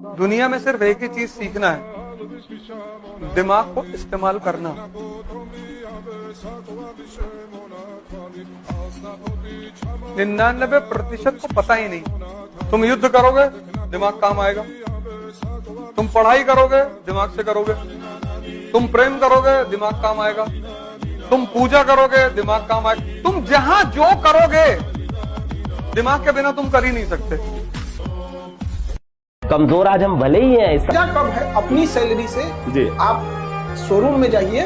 दुनिया में सिर्फ एक ही चीज सीखना है, दिमाग को इस्तेमाल करना। 99% को पता ही नहीं। तुम युद्ध करोगे, दिमाग काम आएगा। तुम पढ़ाई करोगे, दिमाग से करोगे। तुम प्रेम करोगे, दिमाग काम आएगा। तुम पूजा करोगे, दिमाग काम आएगा। तुम जहां जो करोगे, दिमाग के बिना तुम कर ही नहीं सकते। कमजोर आज हम भले ही हैं। क्या कब है अपनी सैलरी से जी आप शोरूम में जाइए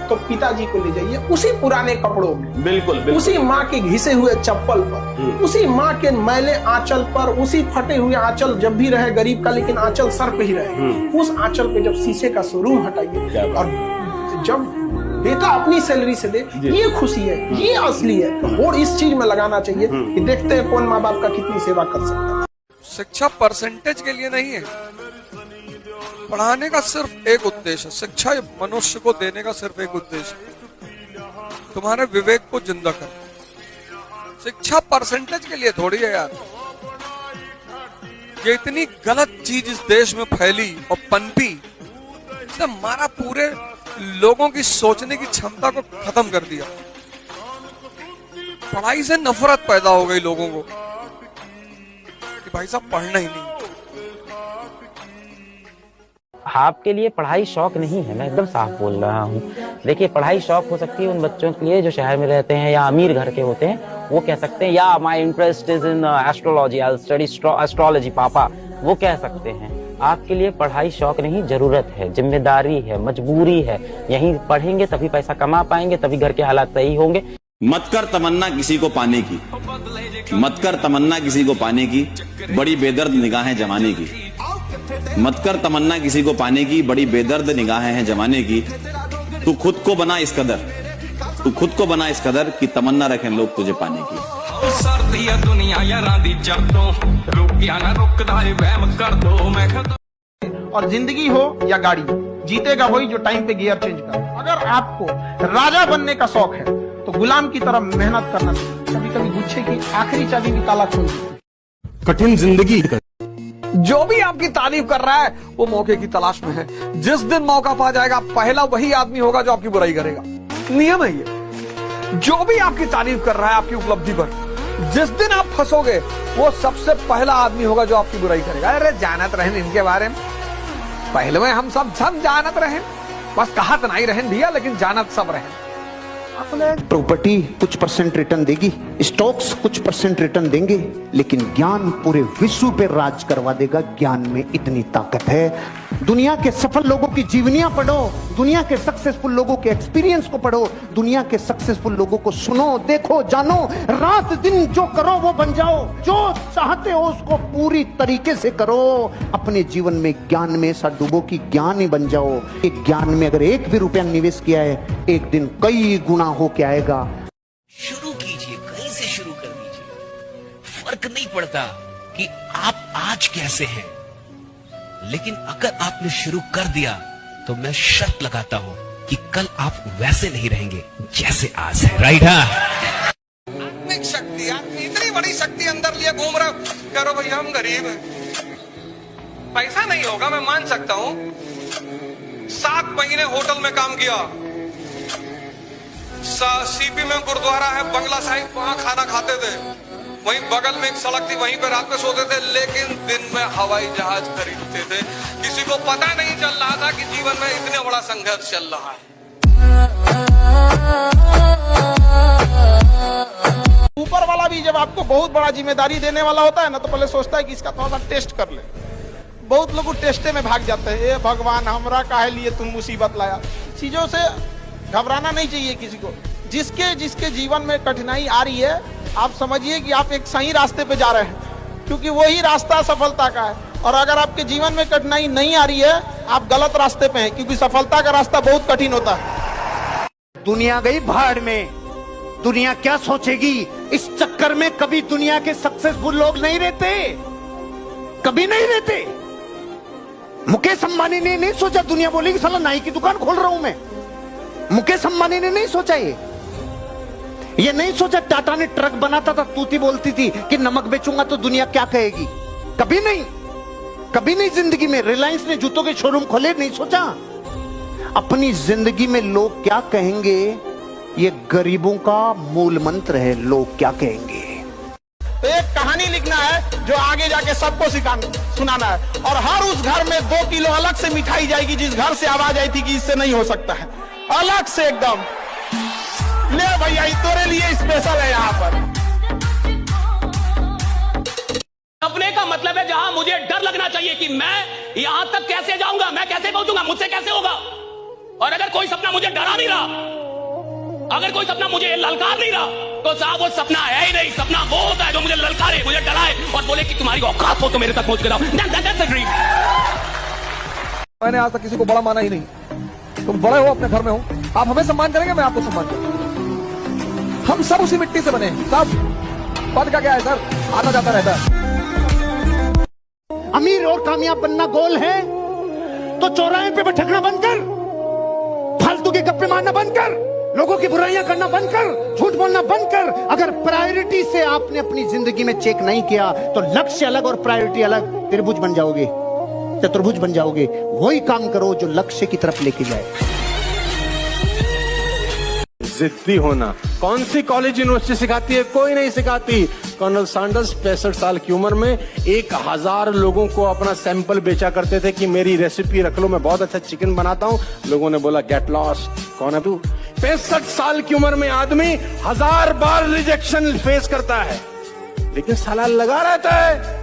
तो पिताजी को ले जाइए उसी पुराने कपड़ों में, बिल्कुल। उसी माँ के घिसे हुए चप्पल पर, उसी माँ के मैले आंचल पर, उसी फटे हुए आंचल जब भी रहे गरीब का, लेकिन आंचल सर पे ही रहे। उस आंचल पे जब शीशे का शोरूम हटाइए और जब बेटा अपनी सैलरी से दे, ये खुशी है, ये असली है। और इस चीज में लगाना चाहिए कि देखते हैं कौन माँ बाप का कितनी सेवा कर सकता है। शिक्षा परसेंटेज के लिए नहीं है, पढ़ाने का सिर्फ एक उद्देश्य है। शिक्षा मनुष्य को देने का सिर्फ एक उद्देश्य है, तुम्हारे विवेक को जिंदा कर। शिक्षा परसेंटेज के लिए थोड़ी है यार। ये इतनी गलत चीज इस देश में फैली और पनपी, इसने हमारा पूरे लोगों की सोचने की क्षमता को खत्म कर दिया। पढ़ाई से नफरत पैदा हो गई लोगों को कि भाई साहब पढ़ना ही नहीं। आपके लिए पढ़ाई शौक नहीं है, मैं एकदम साफ बोल रहा हूँ। देखिए, पढ़ाई शौक हो सकती है उन बच्चों के लिए जो शहर में रहते हैं या अमीर घर के होते हैं। वो कह सकते हैं या my interest is in astrology, I study astrology पापा, वो कह सकते हैं। आपके लिए पढ़ाई शौक नहीं, जरूरत है, जिम्मेदारी है, मजबूरी है। यहीं पढ़ेंगे तभी पैसा कमा पाएंगे, तभी घर के हालात सही होंगे। मत कर तमन्ना किसी को पाने की, मत कर तमन्ना किसी को पाने की, बड़ी बेदर्द निगाहें जमाने की। मत कर तमन्ना किसी को पाने की, बड़ी बेदर्द निगाहें हैं जमाने की। तू खुद को बना इस कदर, तू खुद को बना इस कदर कि तमन्ना रखें लोग तुझे पाने की। और जिंदगी हो या गाड़ी, जीतेगा वही जो टाइम पे गियर चेंज कर। अगर आपको राजा बनने का शौक है तो गुलाम की तरह मेहनत करना चाहिए। कभी कभी गुच्छे की आखिरी चाबी भी ताला खोल देती है। कठिन जिंदगी। जो भी आपकी तारीफ कर रहा है वो मौके की तलाश में है। जिस दिन मौका पा जाएगा, पहला वही आदमी होगा जो आपकी बुराई करेगा। नियम है ये। जो भी आपकी तारीफ कर रहा है आपकी उपलब्धि पर, जिस दिन आप फंसोगे वो सबसे पहला आदमी होगा जो आपकी बुराई करेगा। अरे जानत रहें इनके बारे में, पहले में हम सब जानत रहें, बस कहत नहीं रहें भैया, लेकिन जानत सब रहें। प्रॉपर्टी कुछ परसेंट रिटर्न देगी, स्टॉक्स कुछ परसेंट रिटर्न देंगे, लेकिन ज्ञान पूरे विश्व पे राज करवा देगा। ज्ञान में इतनी ताकत है। दुनिया के सफल लोगों की जीवनियां पढ़ो, दुनिया के सक्सेसफुल लोगों के एक्सपीरियंस को पढ़ो, दुनिया के सक्सेसफुल लोगों को सुनो, देखो, जानो। रात दिन जो करो वो बन जाओ, जो चाहते हो उसको पूरी तरीके से करो। अपने जीवन में ज्ञान में ऐसा डूबो कि ज्ञान ही बन जाओ। एक ज्ञान में अगर एक भी रुपया निवेश किया है, एक दिन कई गुना होके आएगा। शुरू कीजिए, कहीं से शुरू कर दीजिए। फर्क नहीं पड़ता कि आप आज कैसे हैं, लेकिन अगर आपने शुरू कर दिया तो मैं शर्त लगाता हूं कि कल आप वैसे नहीं रहेंगे जैसे आज है। राइट? आत्मिक शक्ति, इतनी बड़ी शक्ति अंदर लिए घूम रहा। करो भैया हम गरीब हैं, पैसा नहीं होगा, मैं मान सकता हूं। 7 महीने होटल में काम किया, सीपी में गुरुद्वारा है, बंगला साहिब, वहां खाना खाते थे। वहीं बगल में एक सड़क थी, वहीं पर रात में सोते थे, लेकिन दिन में हवाई जहाज खरीदते थे। किसी को पता नहीं चल रहा था कि जीवन में इतने बड़ा संघर्ष चल रहा है। ऊपर वाला भी जब आपको बहुत बड़ा जिम्मेदारी देने वाला होता है ना, तो पहले सोचता है कि इसका थोड़ा सा टेस्ट कर ले। बहुत लोग टेस्टे में भाग जाते हैं। ए भगवान, हमरा काहे लिए तुम मुसीबत लाया। चीजों से घबराना नहीं चाहिए किसी को। जिसके जिसके जीवन में कठिनाई आ रही है, आप समझिए कि आप एक सही रास्ते पे जा रहे हैं, क्योंकि वही रास्ता सफलता का है। और अगर आपके जीवन में कठिनाई नहीं आ रही है, आप गलत रास्ते पे हैं, क्योंकि सफलता का रास्ता बहुत कठिन होता है। दुनिया गई भाड़ में, दुनिया क्या सोचेगी इस चक्कर में। कभी दुनिया के सक्सेसफुल लोग नहीं रहते, कभी नहीं रहते। मुकेश अंबानी ने नहीं सोचा, दुनिया बोलेगी साला नाई की दुकान खोल रहा हूं मैं। मुकेश अंबानी ने नहीं सोचा ये नहीं सोचा। टाटा ने ट्रक बनाता था, तूती बोलती थी कि नमक बेचूंगा तो दुनिया क्या कहेगी। कभी नहीं। कभी नहीं जिंदगी में रिलायंस ने जूतों के शोरूम खोले, नहीं सोचा। अपनी जिंदगी में लोग क्या कहेंगे, ये गरीबों का मूल मंत्र है, लोग क्या कहेंगे। तो एक कहानी लिखना है जो आगे जाके सबको सुनाना है, और हर उस घर में 2 किलो अलग से मिठाई जाएगी जिस घर से आवाज आई थी कि इससे नहीं हो सकता है, अलग से एकदम। ले भैया, तेरे लिए स्पेशल है यहाँ पर। सपने का मतलब है जहां मुझे डर लगना चाहिए कि मैं यहां तक कैसे जाऊंगा, मैं कैसे पहुंचूंगा, मुझसे कैसे होगा। और अगर कोई सपना मुझे डरा नहीं रहा, अगर कोई सपना मुझे ललकार नहीं रहा, तो साहब वो सपना है ही नहीं। सपना वो होता है जो मुझे ललकारे, मुझे डराए और बोले कि तुम्हारी औकात हो तो मेरे तक पहुंच के जाओ। That's a dream। मैंने आज तक किसी को बड़ा माना ही नहीं। तुम बड़े हो, अपने घर में हो, आप हमें सम्मान करेंगे, मैं आपको सम्मान करूंगा। हम सब उसी मिट्टी से बने हैं, सब। पद का क्या है सर, आता जाता रहता है। अमीर और कामयाब बनना गोल है तो चौराहे पे भटकना बंद कर, फालतू के गप्पे मारना बंद कर, लोगों की बुराइयां करना बंद कर, झूठ बोलना बंद कर। अगर प्रायोरिटी से आपने अपनी जिंदगी में चेक नहीं किया तो लक्ष्य अलग और प्रायोरिटी अलग, त्रिभुज बन जाओगे, चतुर्भुज बन जाओगे। वही काम करो जो लक्ष्य की तरफ लेके जाए। जिद्दी होना कौन सी कॉलेज यूनिवर्सिटी सिखाती है? कोई नहीं सिखाती। कर्नल सैंडर्स 65 साल की उम्र में 1000 लोगों को अपना सैंपल बेचा करते थे कि मेरी रेसिपी रख लो, मैं बहुत अच्छा चिकन बनाता हूं। लोगों ने बोला गेट लॉस्ट, कौन है तू? 65 साल की उम्र में आदमी 1000 बार रिजेक्शन फेस करता है, लेकिन साला लगा रहता है।